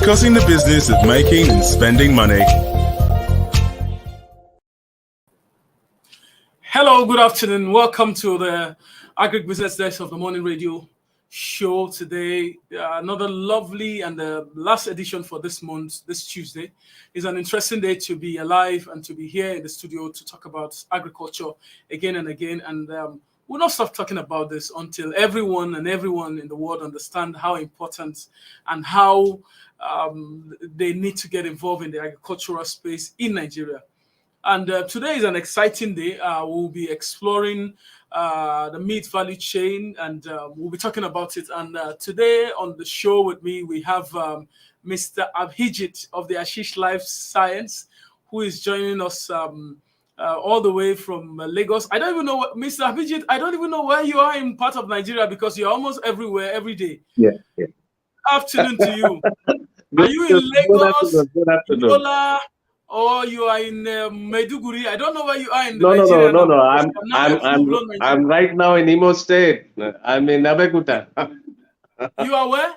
discussing the business of making and spending money. Hello, good afternoon. Welcome to the Agribusiness Desk of the Morning Radio show today. Another lovely and the last edition for this month, this Tuesday. Is an interesting day to be alive and to be here in the studio to talk about agriculture again and again. And we'll not stop talking about this until everyone in the world understand how important and how they need to get involved in the agricultural space in Nigeria. And today is an exciting day. We'll be exploring the meat value chain, and we'll be talking about it. And today on the show with me, we have Mr. Abhijit of the Ashish Life Science, who is joining us all the way from Lagos. I don't even know, Mr. Abhijit, I don't even know where you are in part of Nigeria because you're almost everywhere every day. Yeah. Afternoon to you. Are you in Lagos, Yola, or you are in Maiduguri? I don't know where you are in Nigeria. No. I'm right now in Imo State. I'm in Abeokuta. You are where?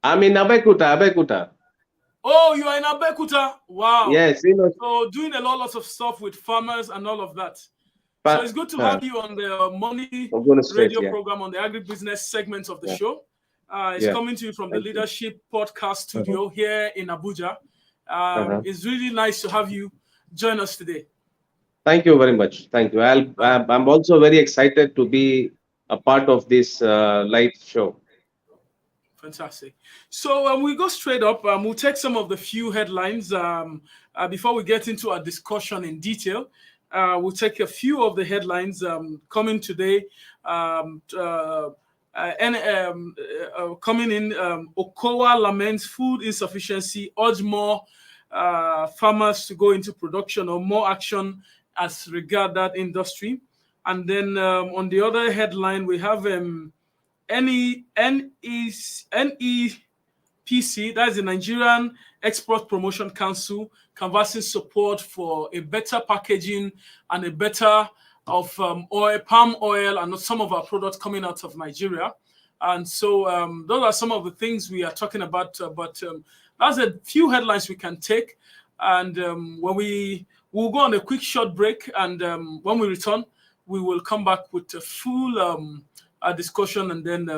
I'm in Abeokuta. Oh, you are in Abeokuta. Wow. Yes, So doing a lot of stuff with farmers and all of that. So it's good to have you on the morning radio program on the agribusiness segment of the show. It's coming to you from the Leadership Podcast Studio here in Abuja. It's really nice to have you join us today. Thank you very much. Thank you. I'm also very excited to be a part of this live show. Fantastic. So we go straight up. We'll take some of the few headlines before we get into our discussion in detail. We'll take a few of the headlines coming today. Coming in, Okowa laments food insufficiency, urge more farmers to go into production or more action as regard that industry. And then on the other headline, we have NEPC, that's the Nigerian Export Promotion Council, canvassing support for a better packaging and a better of palm oil and some of our products coming out of Nigeria. And so those are some of the things we are talking about, but that's a few headlines we can take. And we'll go on a quick short break, and when we return, we will come back with a full discussion and then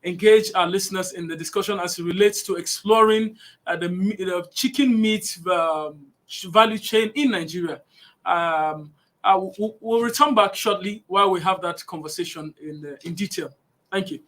engage our listeners in the discussion as it relates to exploring the chicken meat value chain in Nigeria. We'll return back shortly while we have that conversation in detail. Thank you.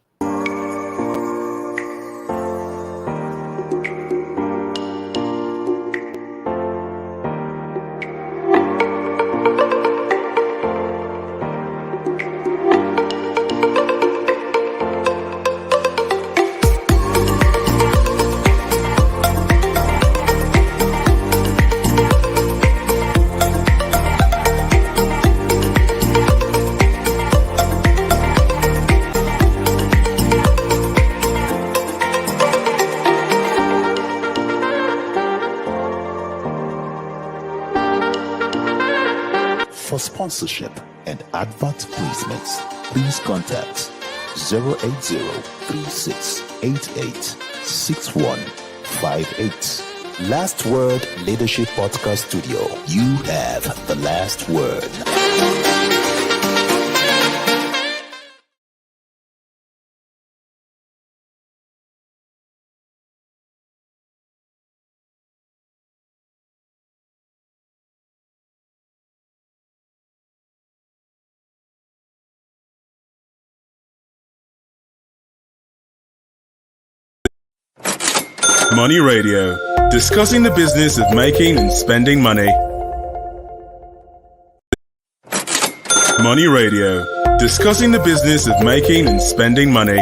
For sponsorship and advert placements, please contact 080-3688-6158. Last Word Leadership Podcast Studio. You have the last word. Money Radio, discussing the business of making and spending money. Money Radio, discussing the business of making and spending money.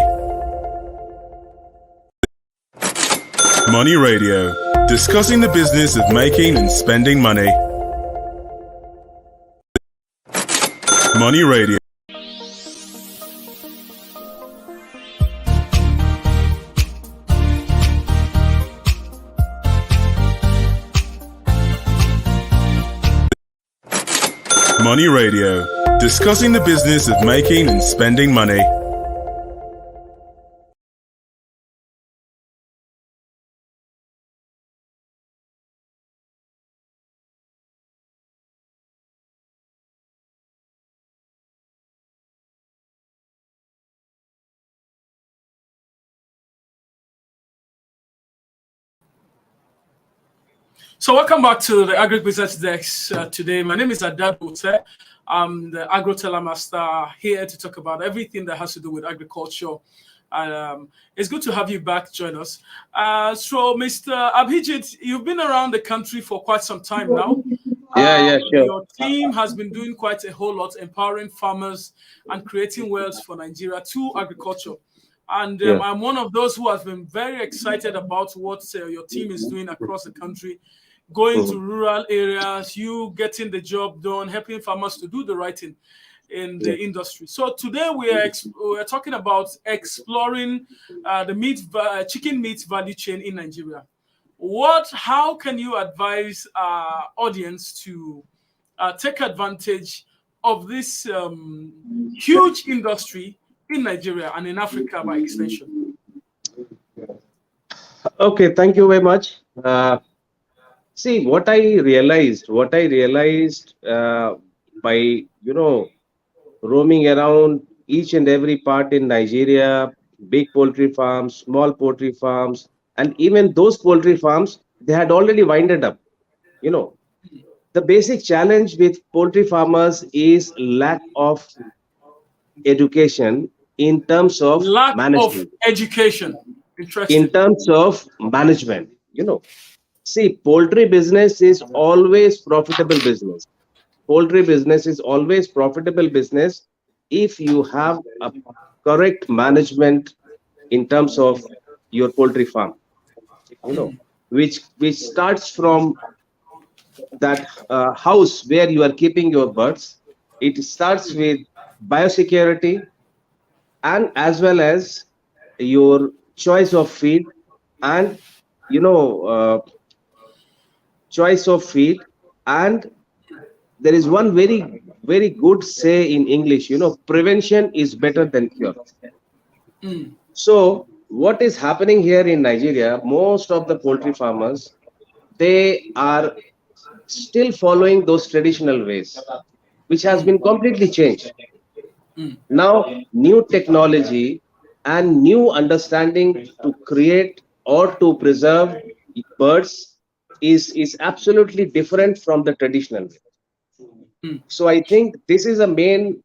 Money Radio, discussing the business of making and spending money. Money Radio. Money Radio, discussing the business of making and spending money. So welcome back to the Agribusiness Desk today. My name is Adad Ote. I'm the Agrotella Master here to talk about everything that has to do with agriculture. And it's good to have you back join us. So, Mr. Abhijit, you've been around the country for quite some time now. Yeah, yeah, sure. Your team has been doing quite a whole lot, empowering farmers and creating wealth for Nigeria through agriculture. And Yeah. I'm one of those who has been very excited about what your team is doing across the country, going to Mhm. rural areas, you getting the job done, helping farmers to do the right thing in Yeah. the industry. So today we are talking about exploring the chicken meat value chain in Nigeria. How can you advise our audience to take advantage of this huge industry in Nigeria and in Africa by extension? Okay, thank you very much. See, what I realized by, roaming around each and every part in Nigeria, big poultry farms, small poultry farms, and even those poultry farms, they had already winded up. You know, the basic challenge with poultry farmers is lack of education in terms of Lack of management. education. In Interesting. terms of management, see, poultry business is always profitable business. Poultry business is always profitable business if you have a correct management in terms of your poultry farm, which starts from that house where you are keeping your birds. It starts with biosecurity and as well as your choice of feed and you know choice of feed. And there is one very good say in English, prevention is better than cure. So what is happening here in Nigeria, most of the poultry farmers, they are still following those traditional ways, which has been completely changed. Now new technology and new understanding to create or to preserve birds is absolutely different from the traditional way. So I think this is a main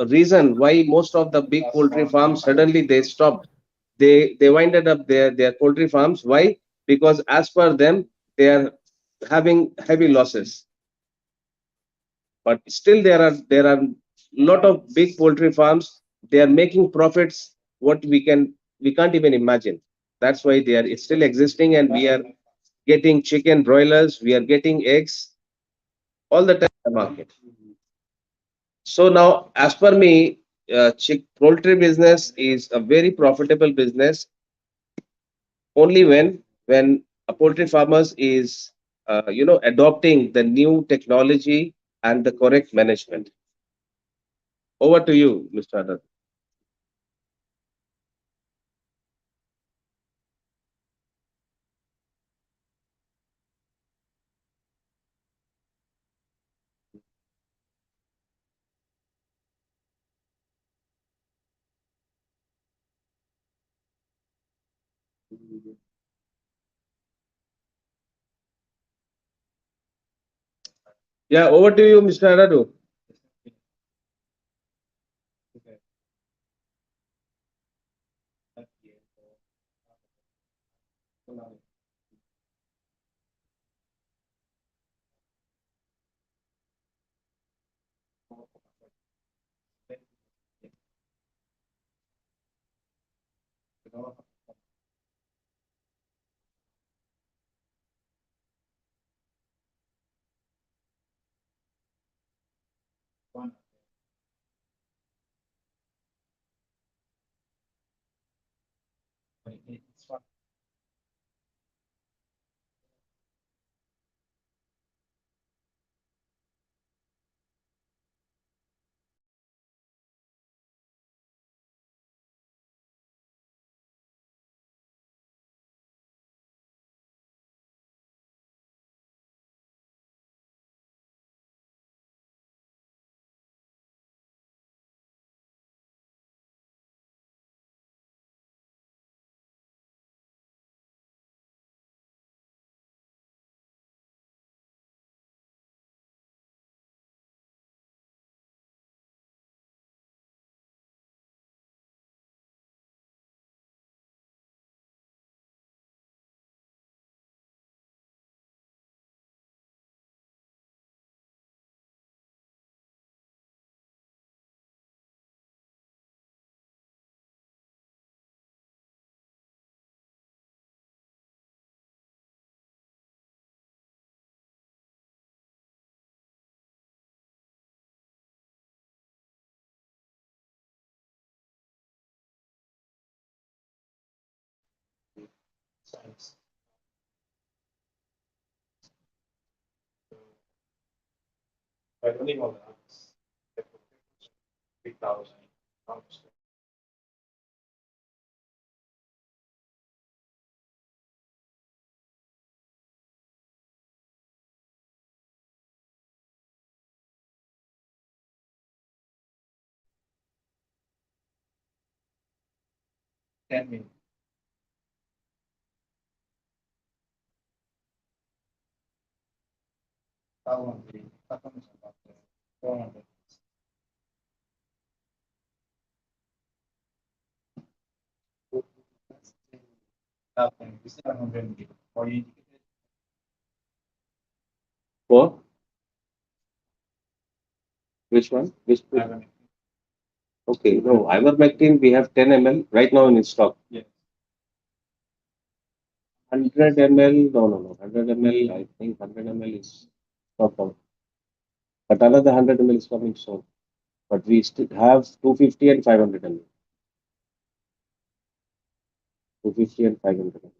reason why most of the big poultry farms suddenly they stopped. They winded up their poultry farms. Why? Because as per them, they are having heavy losses. But still, there are lot of big poultry farms. They are making profits. What we can't even imagine. That's why they are it's still existing, and we are getting chicken broilers. We are getting eggs all the time in the market. So now, as per me, chick poultry business is a very profitable business only when a poultry farmers is adopting the new technology and the correct management. Over to you, Mr. Anand. Yeah, over to you, Mr. Aradu. For which one? Which okay, no, ivermectin we have 10 ml right now in stock. 100 ml, no. 100 ml, I think 100 ml is stock out. But another 100 ml is coming soon. But we still have 250 and 500 ml. 250 and 500 ml.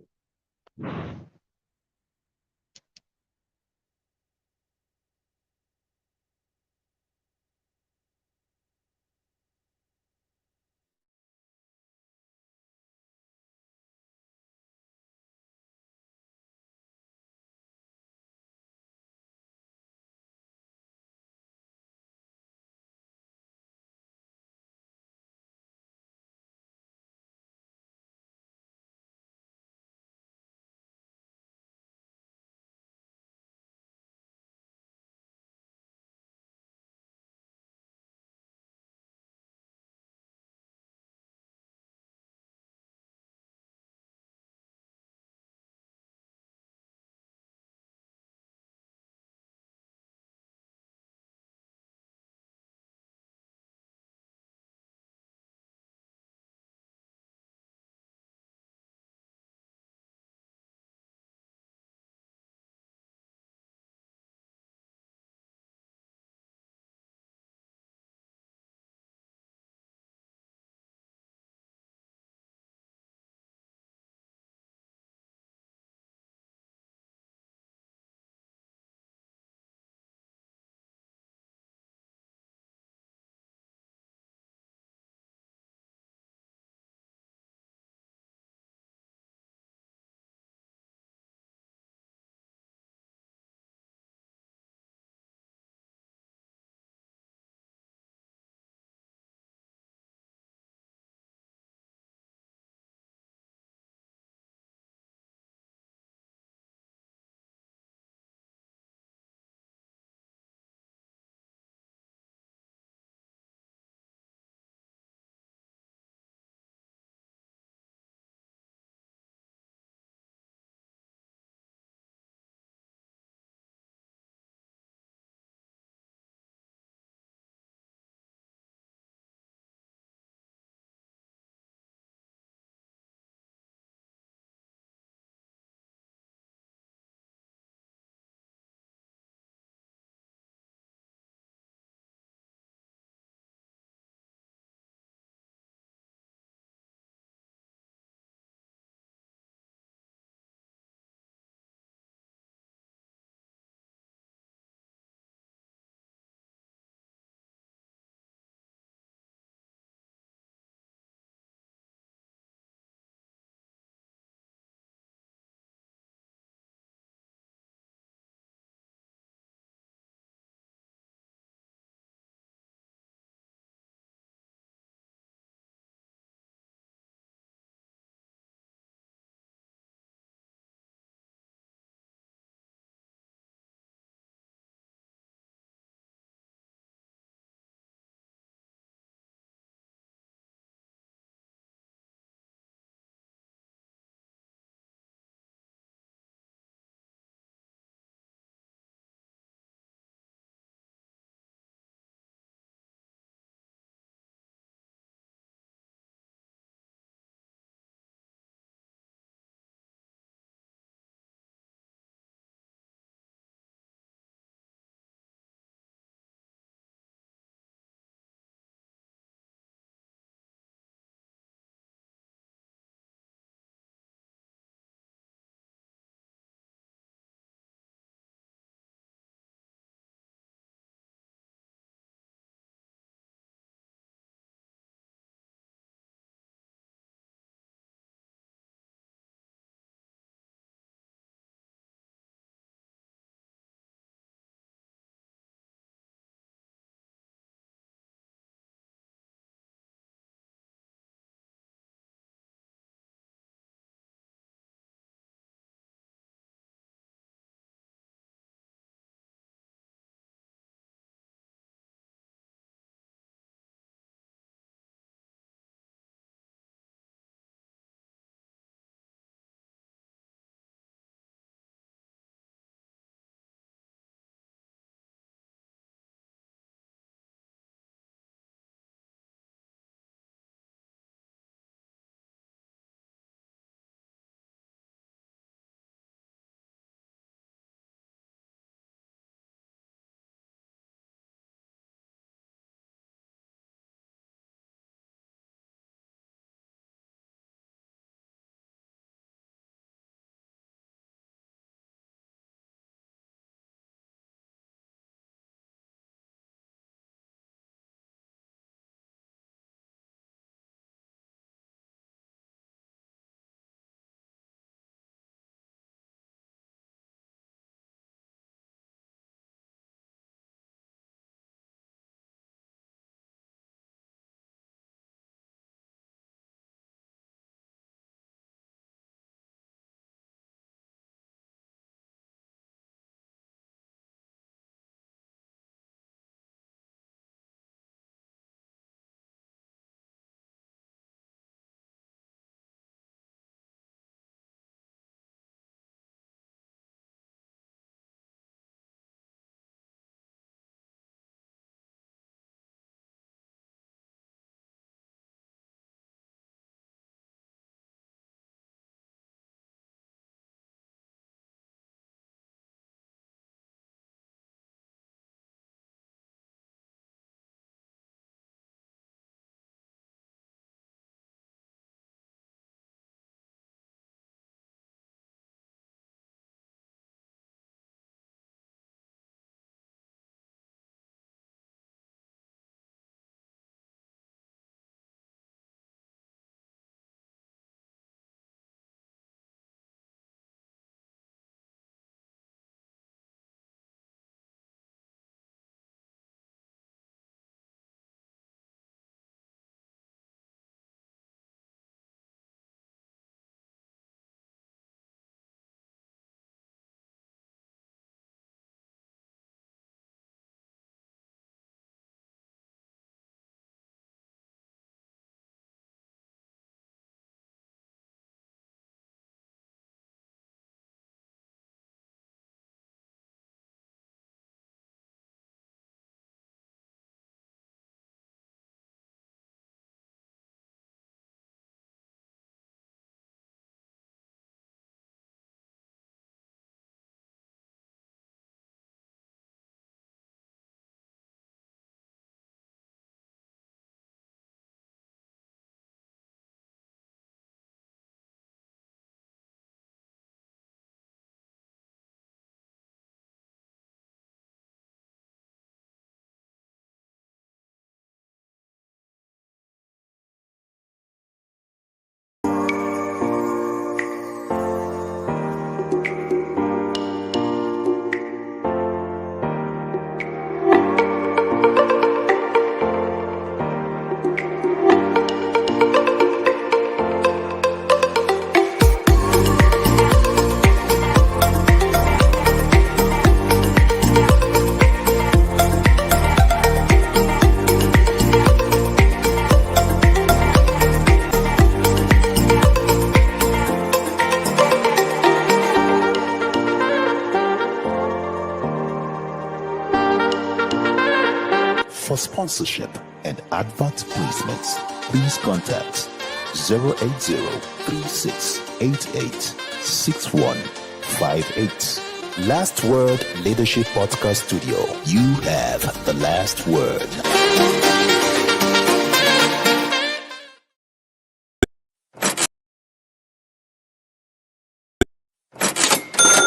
For sponsorship and advert placements, please contact 080-3688-6158. Last Word Leadership Podcast Studio. You have the last word.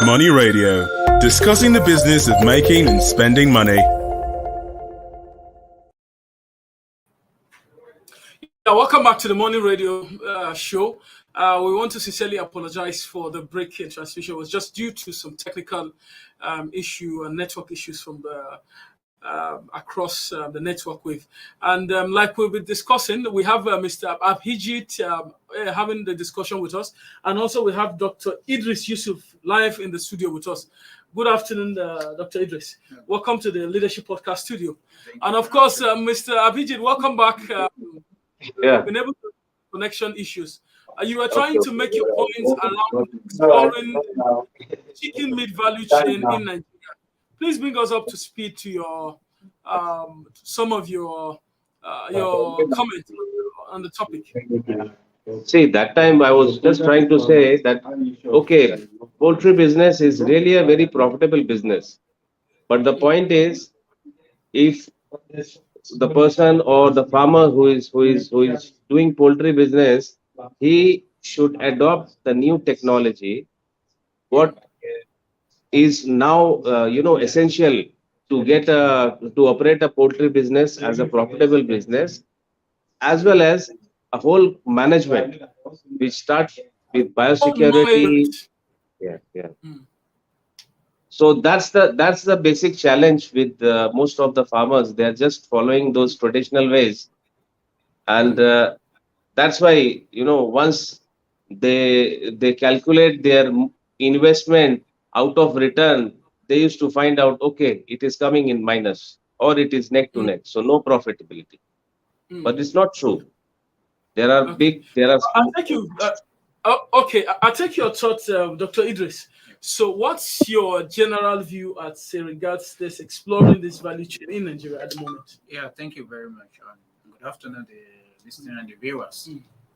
Money Radio, discussing the business of making and spending money. Welcome back to the Morning Radio show. We want to sincerely apologize for the break in transmission. It was just due to some technical issue and network issues from the across the network with. And like we'll be discussing, we have Mr. Abhijit having the discussion with us. And also we have Dr. Idris Yusuf live in the studio with us. Good afternoon, Dr. Idris. Yeah. Welcome to the Leadership Podcast Studio. And of course, Mr. Abhijit, welcome back. Been able to connection issues. You are trying to make your points around exploring the chicken meat value chain in Nigeria. Please bring us up to speed to your some of your comments on the topic. See, that time I was just trying to say that, okay, poultry business is really a very profitable business. But the point is, if the person or the farmer who is doing poultry business, he should adopt the new technology. What is now essential to get to operate a poultry business as a profitable business, as well as a whole management, which starts with biosecurity. So that's the basic challenge with most of the farmers. They are just following those traditional ways, and that's why once they calculate their investment out of return, they used to find out, okay, it is coming in minus or it is neck to neck, so no profitability. But it's not true. There are I'll take you. Okay, I'll take your thoughts, Dr. Idris. So, what's your general view at regards this exploring this value chain in Nigeria at the moment? Yeah, thank you very much. Good afternoon, the listeners and the viewers.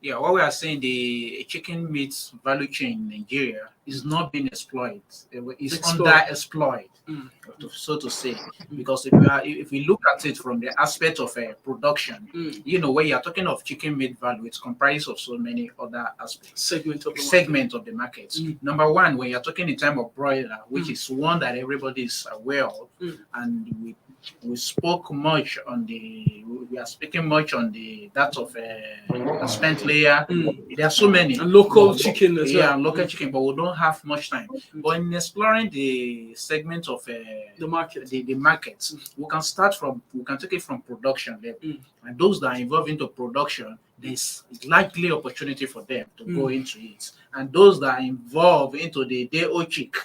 Yeah, what we are saying, the chicken meat value chain in Nigeria is not being exploited. It's underexploited, so to say. Because if we look at it from the aspect of production, when you are talking of chicken meat value, it's comprised of so many other aspects. Segment of the market. Number one, when you're talking in terms of broiler, which is one that everybody is aware of, and we spoke much on we are speaking much on that of spent layer. There are so many and local chicken as well. Yeah, local chicken, but we don't have much time. But in exploring the segment of the market, the markets, we can take it from production level, and those that are involved into production, there's likely opportunity for them to go into it, and those that are involved into the day-old chick,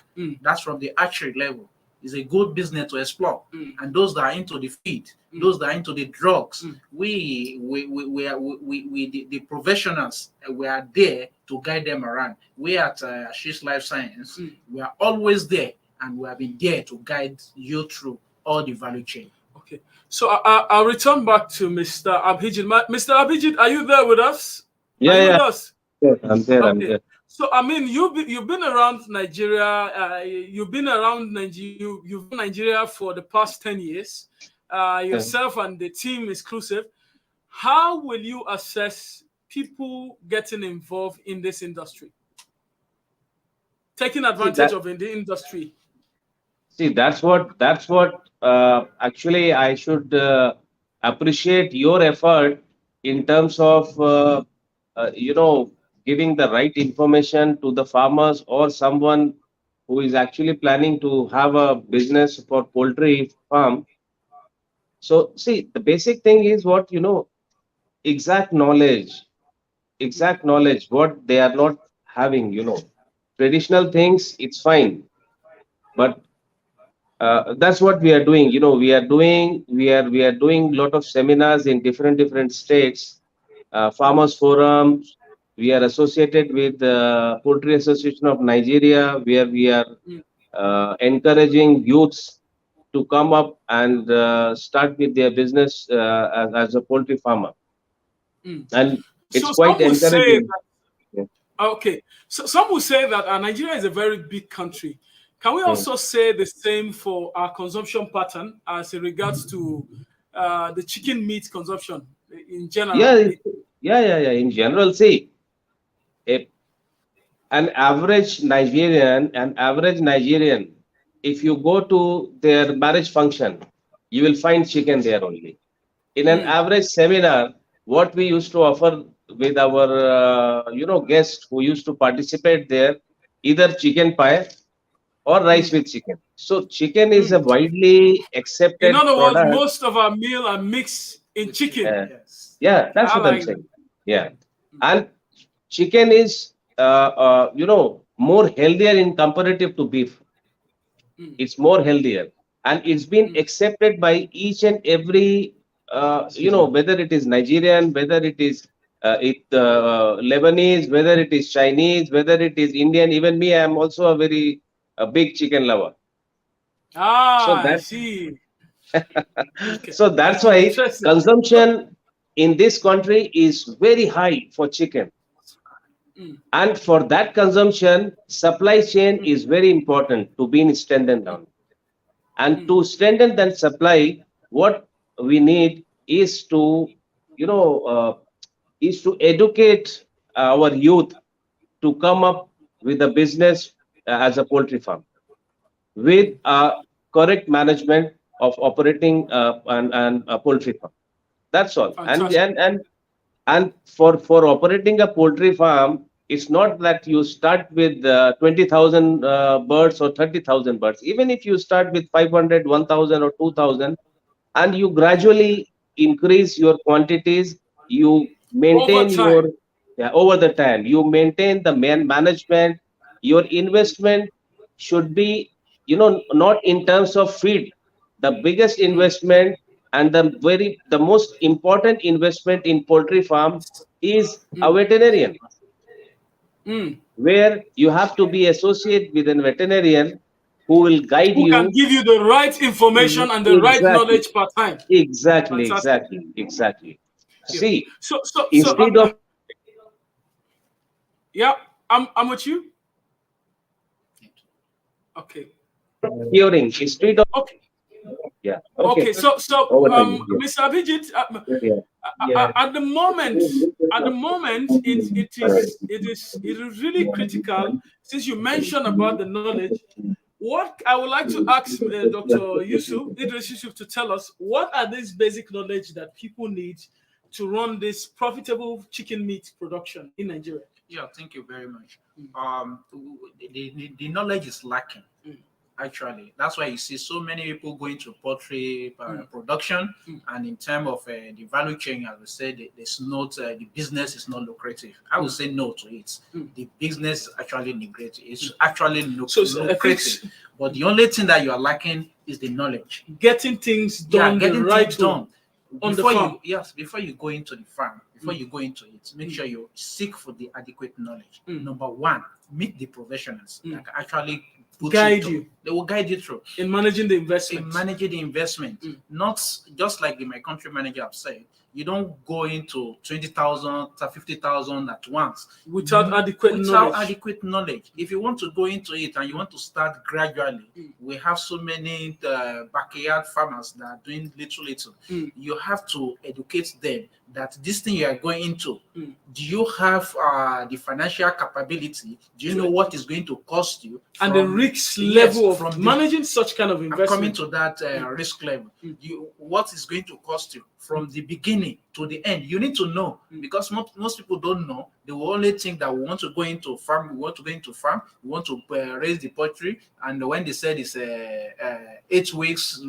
that's from the hatchery level. Is a good business to explore, and those that are into the feed, those that are into the drugs, we the professionals, we are there to guide them around. We at Ashish Life Science, we are always there, and we have been there to guide you through all the value chain. Okay, so I'll return back to Mr. Abhijit. Mr. Abhijit, are you there with us? Yeah. With us? Yes, I'm there. Okay. I'm there. So I mean, you've been around Nigeria. You've been around Nigeria for the past 10 years. Yourself and the team exclusive. How will you assess people getting involved in this industry, taking advantage of the industry? See, that's what actually I should appreciate your effort in terms of giving the right information to the farmers or someone who is actually planning to have a business for poultry farm. So see, the basic thing is what, exact knowledge, what they are not having, traditional things, it's fine. But that's what we are doing. We are doing a lot of seminars in different states, farmers forums. We are associated with the Poultry Association of Nigeria, where we are encouraging youths to come up and start with their business as a poultry farmer. And it's So quite some will say encouraging. that, okay. So some will say that Nigeria is a very big country. Can we Mm. also say the same for our consumption pattern as in regards to the chicken meat consumption in general? Yeah. In general, see, a, an average Nigerian, if you go to their marriage function, you will find chicken there only. In an average seminar, what we used to offer with our guests who used to participate there, either chicken pie or rice with chicken. So chicken is a widely In accepted other words, product. most of our meal are mixed in chicken. Uh, Yes. yeah, that's I what I'm like that. saying. Yeah, and chicken is more healthier in comparative to beef. It's more healthier, and it's been accepted by each and every whether it is Nigerian, whether it is Lebanese, whether it is Chinese, whether it is Indian. Even me, I am also a big chicken lover. So Ah, I that see. Okay. so that's why Interesting. consumption in this country is very high for chicken. And for that consumption, supply chain is very important to be strengthened down. And to strengthen that supply, what we need is to, educate our youth to come up with a business as a poultry farm with correct management of operating and a poultry farm. That's all. And Fantastic. and for operating a poultry farm, it's not that you start with 20,000 birds or 30,000 birds. Even if you start with 500, 1,000 or 2,000, and you gradually increase your quantities, you Over maintain time. over the time, you maintain the management. Your investment should be, not in terms of feed. The biggest investment and the most important investment in poultry farm is a veterinarian, Mm. where you have to be associated with a veterinarian who will guide Who can you. give you the right information and the right Exactly, knowledge per time? exactly, Fantastic. exactly, exactly. Yeah. See, So instead of yeah, I'm with you. Okay. curing, instead of Okay. yeah, Okay. okay, So over to you. Mr. Abhijit, Yeah. at the moment, it is really critical, since you mentioned about the knowledge. What I would like to ask Dr. Idris Yusuf, to tell us, what are these basic knowledge that people need to run this profitable chicken meat production in Nigeria? Yeah, thank you very much. The knowledge is lacking. Actually, that's why you see so many people going to poultry production, and in terms of the value chain, as we said, there's not the business is not lucrative. I would say no to it. The business is actually negative. It's actually lucrative, but the only thing that you are lacking is the knowledge. Getting things done, getting the right things done. On the farm. Before you go into the farm, before you go into it, make sure you seek for the adequate knowledge. Number one, meet the professionals that can actually guide you. They will guide you through in managing the investment. Not just like my country manager have said. You don't go into 20,000 to 50,000 at once without adequate knowledge. If you want to go into it and you want to start gradually, we have so many backyard farmers that are doing little. You have to educate them that this thing you are going into, do you have the financial capability? Do you know what is going to cost you? And the risk level of managing such kind of investment. Coming to that risk level, what is going to cost you from the beginning to the end? You need to know, because most people don't know. They will only think that we want to go into farm, we want to raise the poultry, and when they said it's 8 weeks,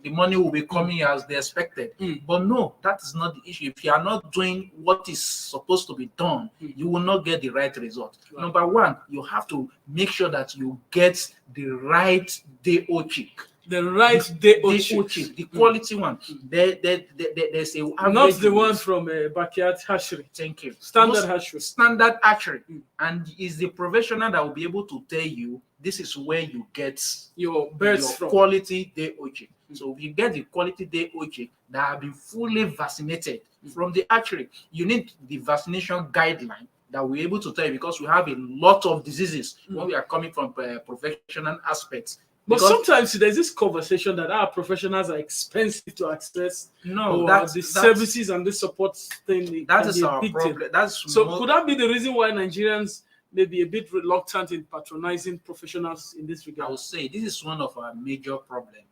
the money will be coming as they expected. But no, that is not the issue. If you are not doing what is supposed to be done, you will not get the right result. Right. Number one, you have to make sure that you get the right day old chick. The right day old chick, the quality one. There's a not the one from backyard hatchery. Thank you. Standard hatchery. Standard hatchery, and is the professional that will be able to tell you this is where you get your birds your from. quality day oche. So if you get the quality day oche that have been fully vaccinated from the hatchery, you need the vaccination guideline that we're able to tell you, because we have a lot of diseases when we are coming from professional aspects. But Because sometimes there's this conversation that our professionals are expensive to access. no, or that's the that's, services and the support thing. that can is be a our big problem. deal. That's So more, could that be the reason why Nigerians may be a bit reluctant in patronizing professionals in this I regard? would say this is one of our major problems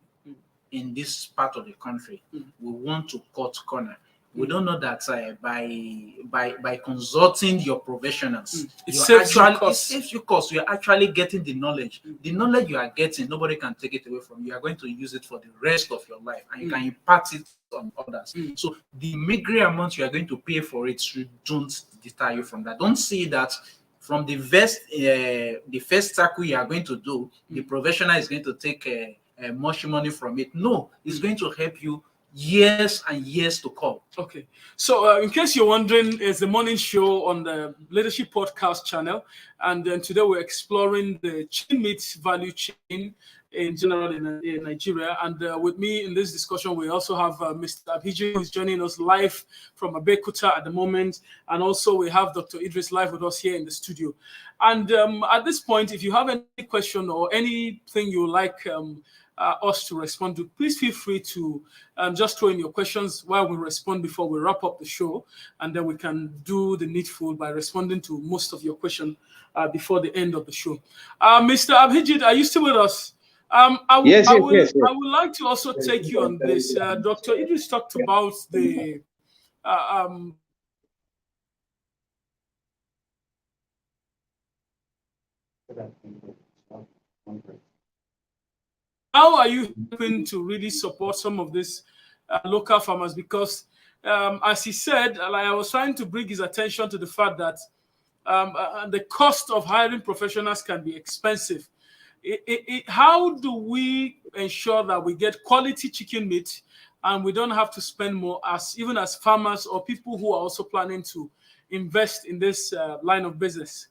in this part of the country. We want to cut corner. We don't know that by consulting your professionals, It you're saves you actually costs. it saves you costs. You're actually getting the knowledge. The knowledge you are getting, nobody can take it away from you. You are going to use it for the rest of your life, and you can impart it on others. So the meager amount you are going to pay for it don't deter you from that. Don't see that from the first tackle you are going to do, the professional is going to take much money from it. No, it's going to help you years and years to come. Okay. So, in case you're wondering, it's the morning show on the Leadership Podcast channel. And then today we're exploring the chicken meat value chain in general in Nigeria. And with me in this discussion, we also have Mr. Abhijit, who's joining us live from Abeokuta at the moment. And also we have Dr. Idris live with us here in the studio. And at this point, if you have any question or anything you would like us to respond to, please feel free to just throw in your questions while we respond before we wrap up the show, and then we can do the needful by responding to most of your questions before the end of the show. Mr. Abhijit, are you still with us? Yes. I would like to also take you on this. Dr. Idris talked about the how are you hoping to really support some of these local farmers? Because as he said, like I was trying to bring his attention to the fact that the cost of hiring professionals can be expensive. How do we ensure that we get quality chicken meat and we don't have to spend more, even as farmers or people who are also planning to invest in this line of business?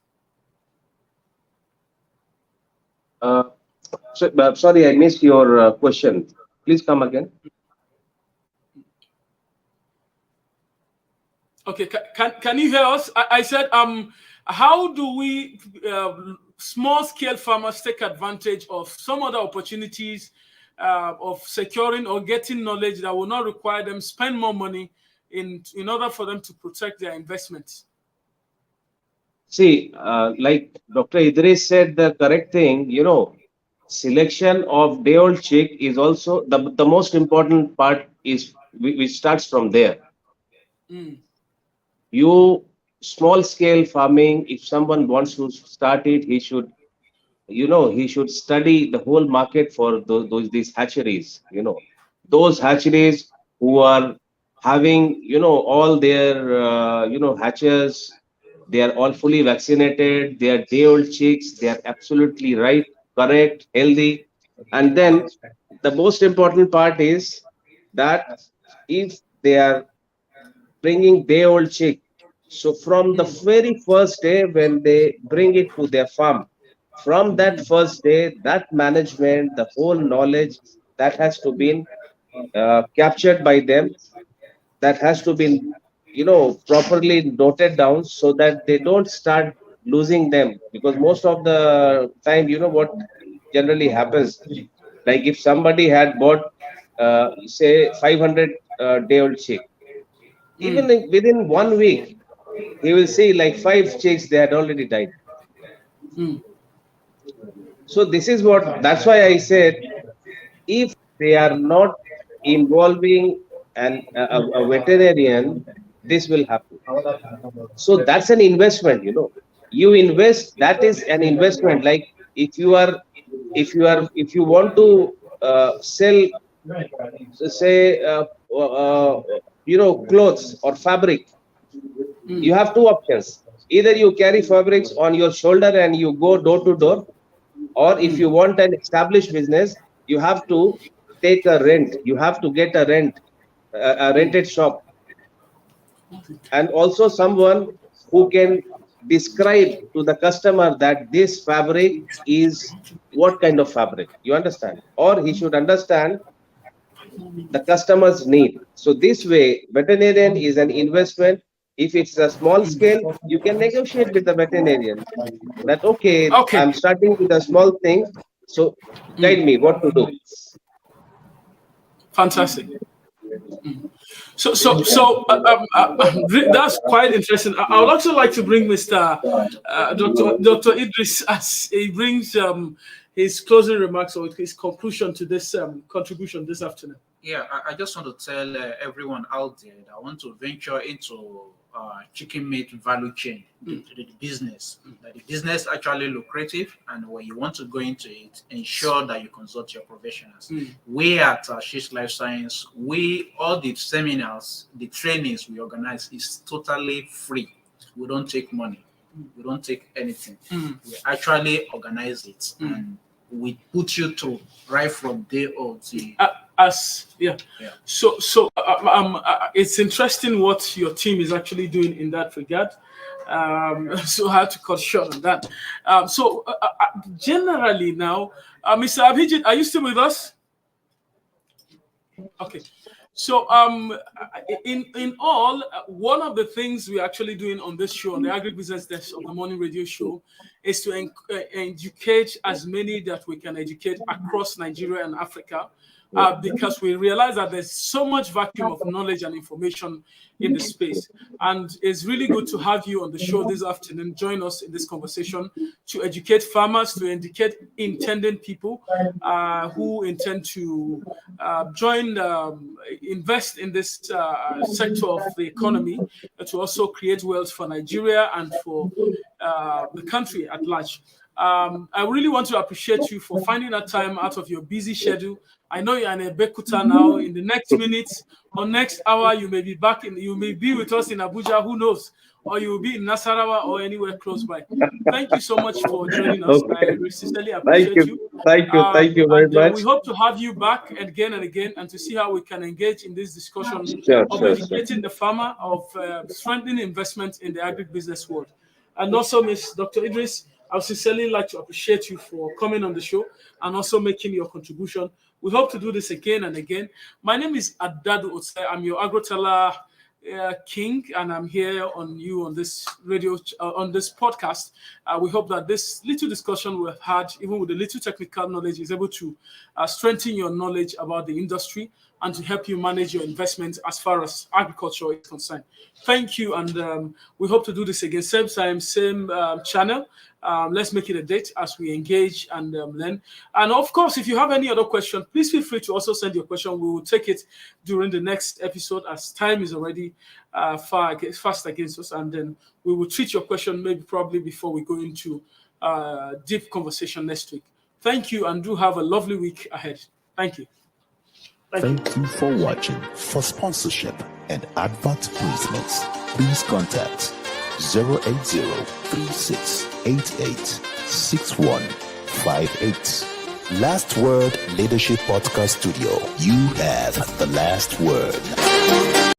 Sorry, I missed your question. Please come again. Okay, can you hear us? I said, how do we small-scale farmers take advantage of some other opportunities of securing or getting knowledge that will not require them spend more money in order for them to protect their investments? See, like Dr. Idris said, the correct thing, selection of day-old chick is also the most important part, is which starts from there. You small scale farming, if someone wants to start it, he should study the whole market for these hatcheries. Those hatcheries who are having all their hatches, they are all fully vaccinated, they are day-old chicks, they are absolutely right, correct, healthy. And then the most important part is that if they are bringing day-old chick, so from the very first day when they bring it to their farm, from that first day, that management, the whole knowledge that has to be captured by them, that has to be properly noted down, so that they don't start losing them. Because most of the time, what generally happens, like if somebody had bought say 500 day-old chick, even within 1 week he will see like 5 chicks, they had already died. So this is that's why I said, if they are not involving a veterinarian, this will happen. So that's an investment. You invest, that is an investment. Like if you want to sell, say clothes or fabric, you have two options. Either you carry fabrics on your shoulder and you go door to door, or if you want an established business, you have to take a rent. You have to get a rented shop, and also someone who can describe to the customer that this fabric is what kind of fabric. You understand? Or he should understand the customer's need. So this way, veterinarian is an investment. If it's a small scale, you can negotiate with the veterinarian that, okay, I'm starting with a small thing, so guide me what to do. Fantastic. So that's quite interesting. I would also like to bring Mr. Dr. Idris as he brings his closing remarks or his conclusion to this contribution this afternoon. Yeah, I just want to tell everyone out there that I want to venture into chicken meat value chain, the business. That the business actually lucrative, and when you want to go into it, ensure that you consult your professionals. We at Shish Life Science, all the seminars, the trainings we organize is totally free. We don't take money. We don't take anything. We actually organize it, and we put you through right from day of the. So it's interesting what your team is actually doing in that regard. So I had to cut short on that. Generally now, Mr. Abhijit, are you still with us? Okay. So in all, one of the things we're actually doing on this show, on the Agribusiness Desk of the Morning Radio Show, is to educate as many that we can educate across Nigeria and Africa. Because we realize that there's so much vacuum of knowledge and information in the space. And it's really good to have you on the show this afternoon. Join us in this conversation to educate farmers, to educate intending people who intend to invest in this sector of the economy, to also create wealth for Nigeria and for the country at large. I really want to appreciate you for finding that time out of your busy schedule. I know you're in Bekuta now. In the next minutes or next hour, you may be you may be with us in Abuja, who knows? Or you will be in Nasarawa or anywhere close by. Thank you so much for joining us. I sincerely appreciate you. Thank you very much. We hope to have you back again and again, and to see how we can engage in this discussion of educating the farmer, of strengthening investment in the agribusiness world. And also, Ms. Dr. Idris, I would sincerely like to appreciate you for coming on the show and also making your contribution. We hope to do this again and again. My name is Adadu Otse. I'm your Agrotella king, and I'm here on this radio, on this podcast. We hope that this little discussion we've had, even with the little technical knowledge, is able to strengthen your knowledge about the industry and to help you manage your investments as far as agriculture is concerned. Thank you, and we hope to do this again, same time, same channel. Let's make it a date as we engage and learn. And of course, if you have any other question, please feel free to also send your question. We will take it during the next episode, as time is already fast against us. And then we will treat your question probably before we go into deep conversation next week. Thank you, and do have a lovely week ahead. Thank you. Thank you for watching. For sponsorship and advert placements, please contact 080-3688-6158. Last Word Leadership Podcast Studio. You have the last word.